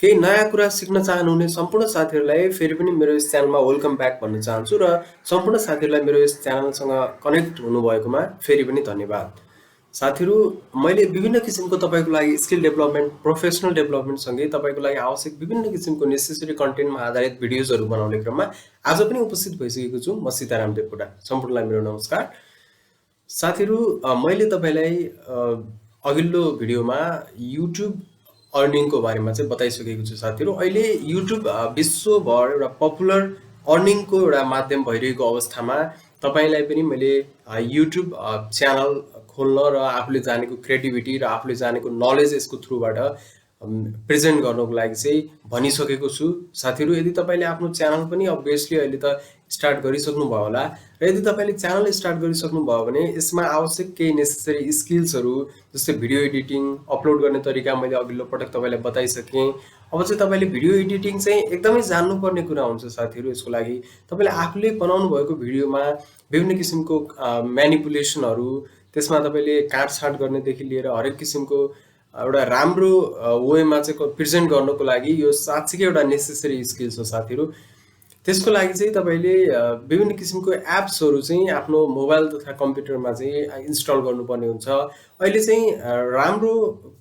केही नयाँ कुरा सिक्न चाहनुहुने सम्पूर्ण साथीहरूलाई फेरि पनि मेरो यस च्यानलमा वेलकम ब्याक भन्न चाहन्छु र सम्पूर्ण साथीहरूलाई मेरो यस च्यानलसँग कनेक्ट हुनुभएकोमा फेरि पनि धन्यवाद। साथीहरू, मैले विभिन्न किसिमको तपाईँको लागि स्किल डेभलपमेन्ट, प्रोफेसनल डेभलपमेन्टसँगै तपाईँको लागि आवश्यक विभिन्न किसिमको नेसेसरी कन्टेन्टमा आधारित भिडियोजहरू बनाउने क्रममा आज पनि उपस्थित भइसकेको छु। म सीताराम देवकोटा। सम्पूर्णलाई मेरो नमस्कार। साथीहरू, मैले तपाईँलाई अघिल्लो भिडियोमा युट्युब अर्निङको बारेमा चाहिँ बताइसकेको छु। साथीहरू, अहिले युट्युब विश्वभर एउटा पपुलर अर्निङको एउटा माध्यम भइरहेको अवस्थामा तपाईँलाई पनि मैले युट्युब च्यानल खोल्न र आफूले जानेको क्रिएटिभिटी र आफूले जानेको नलेज यसको थ्रुबाट प्रेजेन्ट गर्नको लागि चाहिँ भनिसकेको छु। साथीहरू, यदि तपाईँले आफ्नो च्यानल पनि अभियसली अहिले त स्टार्ट गरिसक्नु भयो होला र यदि तपाईँले च्यानल स्टार्ट गरिसक्नु भयो भने यसमा आवश्यक केही नेसेसरी स्किल्सहरू जस्तै भिडियो एडिटिङ, अपलोड गर्ने तरिका मैले अघिल्लो पटक तपाईँलाई बताइसकेँ। अब चाहिँ तपाईँले भिडियो एडिटिङ चाहिँ एकदमै जान्नुपर्ने कुरा हुन्छ साथीहरू। यसको लागि तपाईँले आफूले बनाउनु भएको भिडियोमा विभिन्न किसिमको म्यानिपुलेसनहरू, त्यसमा तपाईँले काटछाँट गर्नेदेखि लिएर हरेक किसिमको एउटा राम्रो वेमा चाहिँ प्रेजेन्ट गर्नको लागि यो साँच्चीकै एउटा नेसेसरी स्किल्स हो साथीहरू। त्यसको लागि चाहिँ तपाईँले विभिन्न किसिमको एप्सहरू चाहिँ आफ्नो मोबाइल तथा कम्प्युटरमा चाहिँ इन्स्टल गर्नुपर्ने हुन्छ। अहिले चाहिँ राम्रो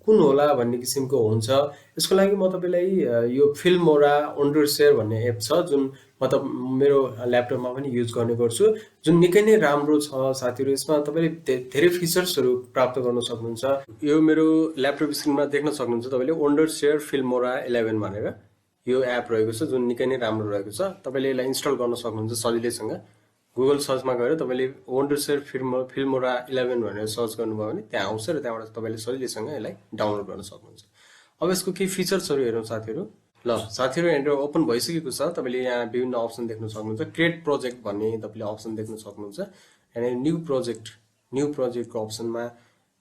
कुन होला भन्ने किसिमको हुन्छ। यसको लागि म तपाईँलाई यो फिल्मोरा वन्डरसेयर भन्ने एप छ, जुन म त मेरो ल्यापटपमा पनि युज गर्ने गर्छु, जुन निकै नै राम्रो छ साथीहरू। यसमा तपाईँले धेरै फिचर्सहरू प्राप्त गर्न सक्नुहुन्छ। यो मेरो ल्यापटप स्क्रिनमा देख्न सक्नुहुन्छ तपाईँले वन्डरसेयर फिल्मोरा 11 भनेर यो एप रहेको छ, जुन निकै नै राम्रो रहेको छ। तपाईँले यसलाई इन्स्टल गर्न सक्नुहुन्छ सजिलैसँग। गुगल सर्चमा गएर तपाईँले वन्डरसेयर फिल्मोरा 11 भनेर सर्च गर्नुभयो भने त्यहाँ आउँछ र त्यहाँबाट तपाईँले सजिलैसँग यसलाई डाउनलोड गर्न सक्नुहुन्छ। अब यसको केही फिचर्सहरू हेरौँ साथीहरू। ल साथीहरू, यहाँनिर ओपन भइसकेको छ। तपाईँले यहाँ विभिन्न अप्सन देख्न सक्नुहुन्छ। क्रिएट प्रोजेक्ट भन्ने तपाईँले अप्सन देख्न सक्नुहुन्छ। यहाँनिर न्यू प्रोजेक्टको अप्सनमा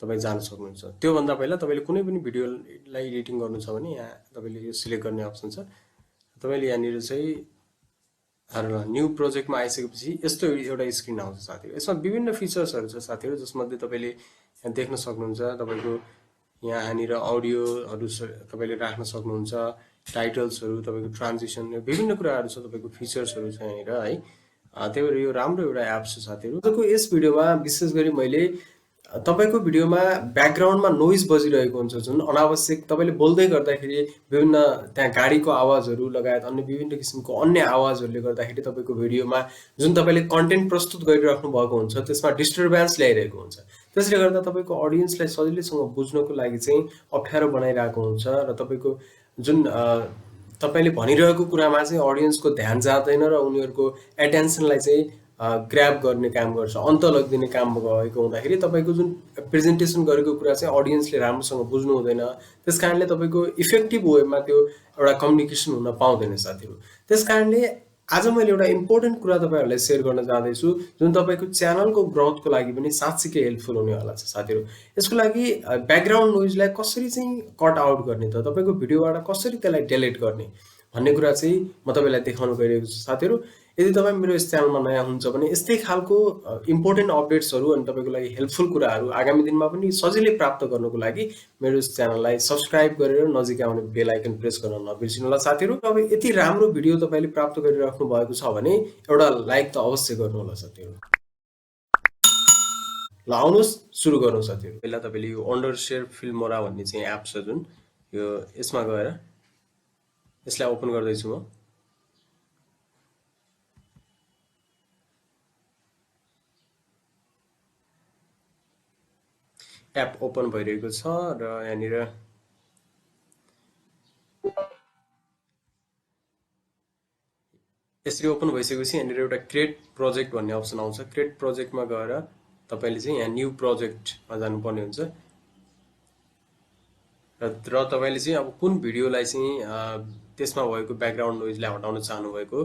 तपाईँ जान सक्नुहुन्छ। त्योभन्दा पहिला तपाईँले कुनै पनि भिडियोलाई एडिटिङ गर्नु छ भने यहाँ तपाईँले यो सिलेक्ट गर्ने अप्सन छ। तपाईँले यहाँनिर चाहिँ न्यू प्रोजेक्टमा आइसकेपछि यस्तो एउटा स्क्रिन आउँछ साथीहरू। यसमा विभिन्न फिचर्सहरू छ साथीहरू, जसमध्ये तपाईँले यहाँ देख्न सक्नुहुन्छ। तपाईँको यहाँनिर अडियोहरू तपाईँले राख्न सक्नुहुन्छ, टाइटल्सहरू, तपाईँको ट्रान्जिसन, विभिन्न कुराहरू छ, तपाईँको फिचर्सहरू छ यहाँनिर है। त्यही भएर यो राम्रो एउटा एप छ साथीहरू। आजको यस भिडियोमा विशेष गरी मैले तपाईँको भिडियोमा ब्याकग्राउन्डमा नोइज बजिरहेको हुन्छ, जुन अनावश्यक तपाईँले बोल्दै गर्दाखेरि विभिन्न त्यहाँ गाडीको आवाजहरू लगायत अन्य विभिन्न किसिमको अन्य आवाजहरूले गर्दाखेरि तपाईँको भिडियोमा जुन तपाईँले कन्टेन्ट प्रस्तुत गरिराख्नु भएको हुन्छ त्यसमा डिस्टर्बेन्स ल्याइरहेको हुन्छ। त्यसले गर्दा तपाईँको अडियन्सलाई सजिलैसँग बुझ्नको लागि चाहिँ अप्ठ्यारो बनाइरहेको हुन्छ र तपाईँको जुन तपाईँले भनिरहेको कुरामा चाहिँ अडियन्सको ध्यान जाँदैन र उनीहरूको एटेन्सनलाई चाहिँ ग्र्याब गर्ने काम गर्छ, अन्त लगिदिने काम भएको हुँदाखेरि तपाईँको जुन प्रेजेन्टेसन गरेको कुरा चाहिँ अडियन्सले राम्रोसँग बुझ्नु हुँदैन। त्यस कारणले तपाईँको इफेक्टिभ वेमा त्यो एउटा कम्युनिकेसन हुन पाउँदैन साथीहरू। त्यस कारणले आज मैले एउटा इम्पोर्टेन्ट कुरा तपाईँहरूलाई सेयर गर्न जाँदैछु, जुन तपाईँको च्यानलको ग्रोथको लागि पनि साँच्चीकै हेल्पफुल हुनेवाला छ साथीहरू। यसको लागि ब्याकग्राउन्ड नोइजलाई कसरी चाहिँ कट आउट गर्ने त, तपाईँको भिडियोबाट कसरी त्यसलाई डिलिट गर्ने भन्ने कुरा चाहिँ म तपाईँलाई देखाउन गइरहेको छु साथीहरू। यदि तपाईँ मेरो यस च्यानलमा नयाँ हुनुहुन्छ भने यस्तै खालको इम्पोर्टेन्ट अपडेट्सहरू अनि तपाईँको लागि हेल्पफुल कुराहरू आगामी दिनमा पनि सजिलै प्राप्त गर्नको लागि मेरो यस च्यानललाई सब्सक्राइब गरेर नजिकै आउने बेल आइकन प्रेस गर्न नबिर्सिनु होला साथीहरू। अब यति राम्रो भिडियो तपाईँले प्राप्त गरिराख्नु भएको छ भने एउटा लाइक त अवश्य गर्नु होला साथीहरू। ल आउनुहोस् सुरु गरौँ साथीहरू। पहिला तपाईँले यो वन्डरसेयर फिल्मोरा भन्ने चाहिँ एप छ, जुन यो यसमा गएर यसलाई ओपन गर्दैछु म। एप ओपन भइरहेको छ र यहाँनिर यसरी ओपन भइसकेपछि यहाँनिर एउटा क्रिएट प्रोजेक्ट भन्ने अप्सन आउँछ। क्रिएट प्रोजेक्टमा गएर तपाईँले चाहिँ यहाँ न्यू प्रोजेक्टमा जानुपर्ने हुन्छ र तपाईँले चाहिँ अब कुन भिडियोलाई चाहिँ त्यसमा भएको ब्याकग्राउन्ड नोइजलाई हटाउन चाहनुभएको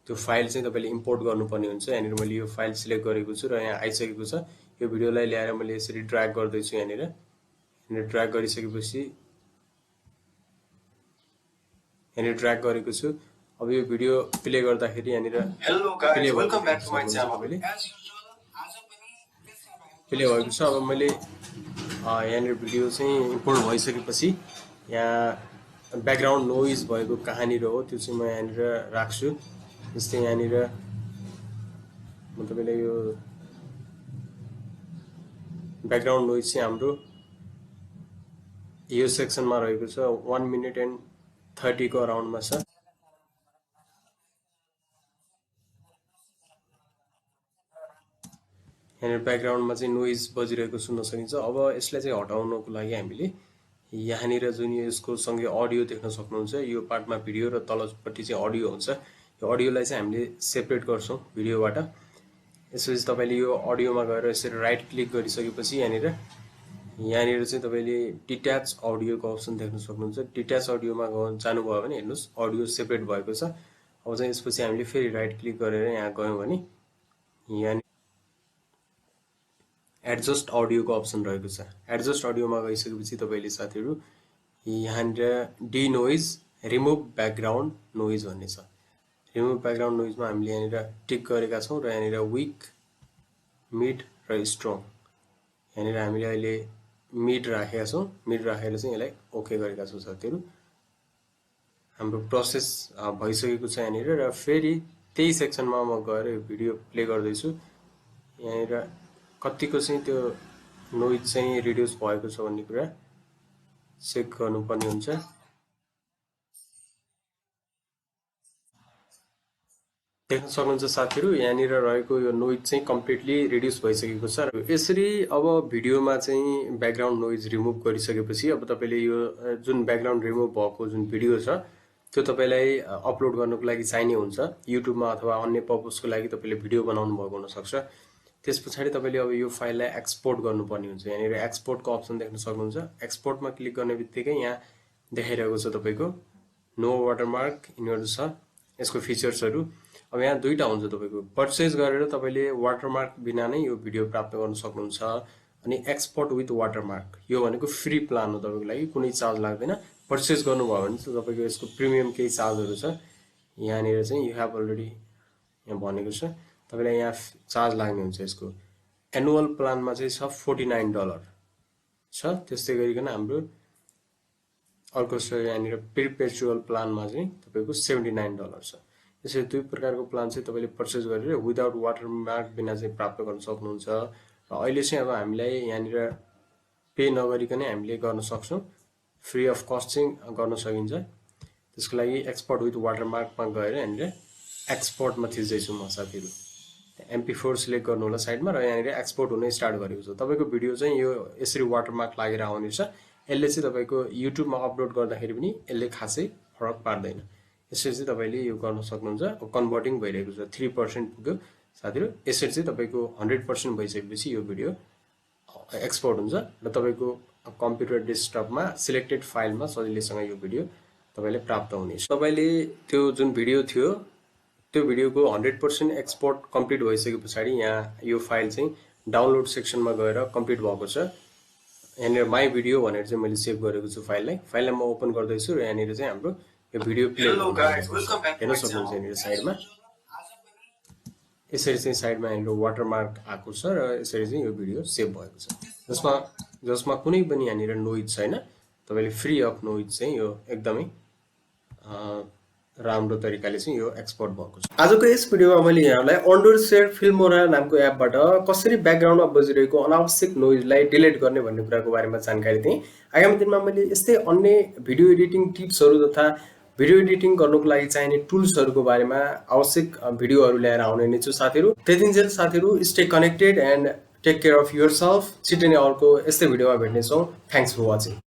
त्यो फाइल चाहिँ तपाईँले इम्पोर्ट गर्नुपर्ने हुन्छ। यहाँनिर मैले यो फाइल सिलेक्ट गरेको छु र यहाँ आइसकेको छ। यो भिडियोलाई ल्याएर मैले यसरी ड्र्याग गर्दैछु। यहाँनिर ड्र्याग गरिसकेपछि यहाँनिर ड्र्याग गरेको छु। अब यो भिडियो प्ले गर्दाखेरि यहाँनिर प्ले भएको छ। अब मैले यहाँनिर भिडियो चाहिँ इम्पोर्ट भइसकेपछि यहाँ ब्याकग्राउन्ड नोइज भएको कहाँनिर हो त्यो चाहिँ म यहाँनिर राख्छु। जस्तै यहाँनिर म तपाईँलाई यो ब्याकग्राउन्ड नोइज चाहिँ हाम्रो यो सेक्सनमा रहेको छ 1 मिनट एन्ड 30 को अराउन्डमा छ। यहाँनिर ब्याकग्राउन्डमा चाहिँ नोइज बजिरहेको सुन्न सकिन्छ। अब यसलाई चाहिँ हटाउनको लागि हामीले यहाँनिर जुन यसको सँगै अडियो देख्न सक्नुहुन्छ, यो पार्टमा भिडियो र तलपट्टि चाहिँ अडियो हुन्छ। यो अडियोलाई चाहिँ हामीले सेपरेट गर्छौँ भिडियोबाट। यसपछि तपाईँले यो अडियोमा गएर यसरी राइट क्लिक गरिसकेपछि यहाँनिर चाहिँ तपाईँले डिट्याच अडियोको अप्सन देख्न सक्नुहुन्छ। डिट्याच अडियोमा जानुभयो भने हेर्नुहोस् अडियो सेपरेट भएको छ। अब चाहिँ यसपछि हामीले फेरि राइट क्लिक गरेर यहाँ गयौँ भने यहाँ एडजस्ट अडियोको अप्सन रहेको छ। एडजस्ट अडियोमा गइसकेपछि तपाईँले साथीहरू यहाँनिर D noise remove background noise भन्ने छ। रिमुभ ब्याकग्राउन्ड नोइजमा हामीले यहाँनिर टिक गरेका छौँ र यहाँनिर विक, मिड र स्ट्रङ यहाँनिर हामीले अहिले मिड राखेका छौँ। मिड राखेर चाहिँ यसलाई ओके गरेका छौँ साथीहरू। हाम्रो प्रोसेस भइसकेको छ यहाँनिर र फेरि त्यही सेक्सनमा म गएर यो भिडियो प्ले गर्दैछु। यहाँनिर कतिको चाहिँ त्यो नोइज चाहिँ रिड्युस भएको छ भन्ने कुरा चेक गर्नुपर्ने हुन्छ। देख्न सक्नुहुन्छ साथीहरू यहाँनिर रहेको यो नोइज चाहिँ कम्प्लिटली रिड्युस भइसकेको छ। यसरी अब भिडियोमा चाहिँ ब्याकग्राउन्ड नोइज रिमुभ गरिसकेपछि अब तपाईँले यो जुन ब्याकग्राउन्ड रिमुभ भएको जुन भिडियो छ त्यो तपाईँलाई अपलोड गर्नको लागि चाहिने हुन्छ। युट्युबमा अथवा अन्य पर्पजको लागि तपाईँले भिडियो बनाउनु भएको हुनसक्छ। त्यस पछाडि तपाईँले अब यो फाइललाई एक्सपोर्ट गर्नुपर्ने हुन्छ। यहाँनिर एक्सपोर्टको अप्सन देख्न सक्नुहुन्छ। एक्सपोर्टमा क्लिक गर्ने बित्तिकै यहाँ देखाइरहेको छ तपाईँको नो वाटरमार्क यिनीहरू छ यसको फिचर्सहरू। अब यहाँ दुईवटा हुन्छ तपाईँको पर्चेज गरेर तपाईँले वाटरमार्क बिना नै यो भिडियो प्राप्त गर्न सक्नुहुन्छ। अनि एक्सपोर्ट विथ वाटरमार्क यो भनेको फ्री प्लान हो तपाईँको लागि, कुनै चार्ज लाग्दैन। पर्चेज गर्नुभयो भने चाहिँ तपाईँको यसको प्रिमियम केही चार्जहरू छ। यहाँनिर चाहिँ यु हेभ अलरेडी यहाँ भनेको छ तपाईँलाई यहाँ चार्ज लाग्ने हुन्छ। यसको एनुअल प्लानमा चाहिँ छ $49 छ। त्यस्तै गरिकन हाम्रो अर्को छ यहाँनिर पेर्पेचुअल प्लानमा चाहिँ तपाईँको $79 छ। यसरी दुई प्रकारको प्लान चाहिँ तपाईँले पर्चेज गरेर विदाउट वाटरमार्क बिना चाहिँ प्राप्त गर्न सक्नुहुन्छ। र अहिले चाहिँ अब हामीलाई यहाँनिर पे नगरिकनै हामीले गर्न सक्छौँ। फ्री अफ कस्ट चाहिँ गर्न सकिन्छ। त्यसको लागि एक्सपोर्ट विथ वाटरमार्कमा गएर यहाँनिर एक्सपोर्टमा थिच्दैछु म साथीहरू। MP4 सिलेक्ट गर्नु होला साइडमा र यहाँनिर एक्सपोर्ट हुन स्टार्ट गरेको छ। तपाईँको भिडियो चाहिँ यो यसरी वाटरमार्क लागेर आउनेछ। यसले चाहिँ तपाईँको युट्युबमा अपलोड गर्दाखेरि पनि यसले खासै फरक पार्दैन। यसरी चाहिँ तपाईँले यो गर्न सक्नुहुन्छ। कन्भर्टिङ भइरहेको छ 3% पुग्यो साथीहरू। यसरी चाहिँ तपाईँको 100% भइसकेपछि यो भिडियो एक्सपोर्ट हुन्छ र तपाईँको कम्प्युटर डेस्कटपमा सिलेक्टेड फाइलमा सजिलैसँग यो भिडियो तपाईँले प्राप्त हुनेछ। तपाईँले त्यो जुन भिडियो थियो त्यो भिडियोको 100% एक्सपोर्ट कम्प्लिट भइसके पछाडि यहाँ यो फाइल चाहिँ डाउनलोड सेक्सनमा गएर कम्प्लिट भएको छ। यहाँनिर माई भिडियो भनेर चाहिँ मैले सेभ गरेको छु फाइललाई म ओपन गर्दैछु र यहाँनिर चाहिँ हाम्रो यो भिडियो प्ले हेर्न सक्नुहुन्छ। यहाँनिर साइडमा यसरी चाहिँ साइडमा यहाँनिर वाटरमार्क आएको छ र यसरी चाहिँ यो भिडियो सेभ भएको छ जसमा कुनै पनि यहाँनिर नोइज छैन। तपाईँले फ्री अफ नोइज चाहिँ यो एकदमै राम्रो तरिकाले चाहिँ यो एक्सपोर्ट भएको छ। आजको यस भिडियोमा मैले यहाँलाई वन्डरसेयर फिल्मोरा नामको एपबाट कसरी ब्याकग्राउन्डमा बजिरहेको अनावश्यक नोइजलाई डिलिट गर्ने भन्ने कुराको बारेमा जानकारी दिएँ। आगामी दिनमा मैले यस्तै अन्य भिडियो एडिटिङ टिप्सहरू तथा भिडियो एडिटिङ गर्नुको लागि चाहिने टुल्सहरूको बारेमा आवश्यक भिडियोहरू ल्याएर आउने नै छु साथीहरू। त्यतिन्जेल साथीहरू stay connected and take care of yourself. छिट्टै नै अर्को यस्तै भिडियोमा भेट्नेछौँ। Thanks for watching.